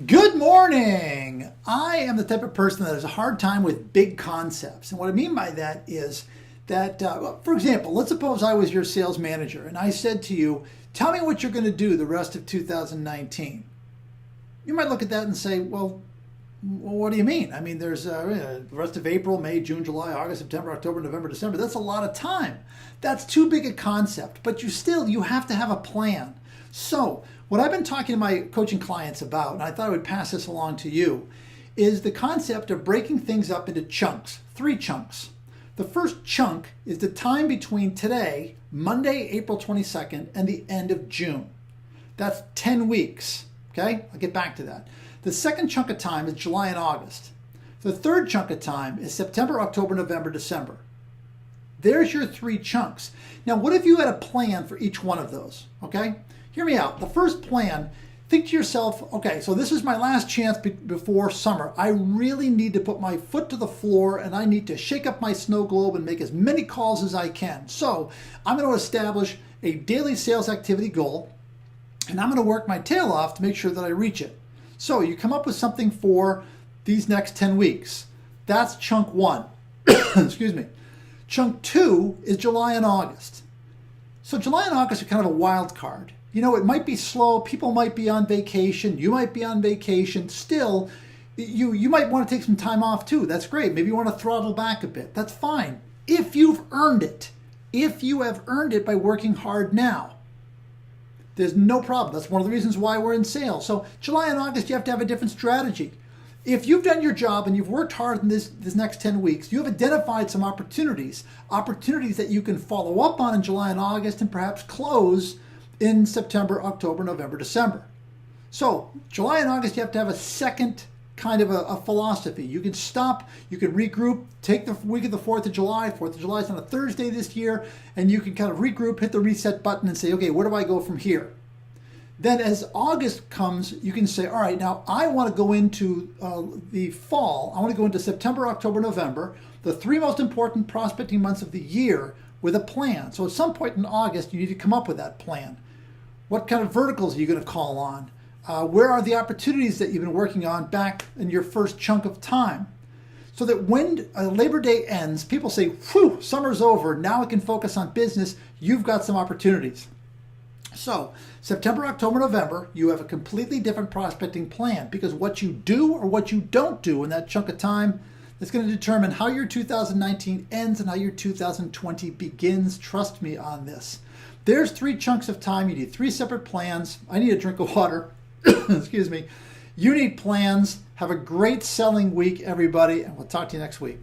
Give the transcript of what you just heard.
Good morning. I am the type of person that has a hard time with big concepts. And what I mean by that is that, for example, let's suppose I was your sales manager and I said to you, tell me what you're going to do the rest of 2019. You might look at that and say, well, what do you mean? I mean, there's the rest of April, May, June, July, August, September, October, November, December. That's a lot of time. That's too big a concept, but you have to have a plan. So what I've been talking to my coaching clients about, and I thought I would pass this along to you, is the concept of breaking things up into chunks, 3 chunks. The first chunk is the time between today, Monday, April 22nd, and the end of June. That's 10 weeks, okay? I'll get back to that. The second chunk of time is July and August. The third chunk of time is September, October, November, December. There's your 3 chunks. Now, what if you had a plan for each one of those, okay? Hear me out. The first plan, think to yourself, okay, so this is my last chance before summer. I really need to put my foot to the floor and I need to shake up my snow globe and make as many calls as I can. So I'm going to establish a daily sales activity goal and I'm going to work my tail off to make sure that I reach it. So you come up with something for these next 10 weeks. That's chunk 1. Excuse me. Chunk 2 is July and August. So July and August are kind of a wild card. You know, it might be slow. People might be on vacation. You might be on vacation. Still, you might want to take some time off too. That's great. Maybe you want to throttle back a bit. That's fine. If you've earned it. If you have earned it by working hard now. There's no problem. That's one of the reasons why we're in sales. So July and August, you have to have a different strategy. If you've done your job and you've worked hard in this next 10 weeks, you have identified some opportunities that you can follow up on in July and August and perhaps close in September, October, November, December. So July and August, you have to have a second kind of a philosophy. You can stop, you can regroup, take the week of the 4th of July. 4th of July is on a Thursday this year, and you can kind of regroup, hit the reset button and say, okay, where do I go from here? Then as August comes, you can say, all right, now I want to go into the fall. I want to go into September, October, November, the 3 most important prospecting months of the year with a plan. So at some point in August, you need to come up with that plan. What kind of verticals are you going to call on? Where are the opportunities that you've been working on back in your first chunk of time? So that when Labor Day ends, people say, whew, summer's over. Now I can focus on business. You've got some opportunities. So September, October, November, you have a completely different prospecting plan because what you do or what you don't do in that chunk of time is going to determine how your 2019 ends and how your 2020 begins. Trust me on this. There's 3 chunks of time. You need 3 separate plans. I need a drink of water. Excuse me. You need plans. Have a great selling week, everybody, and we'll talk to you next week.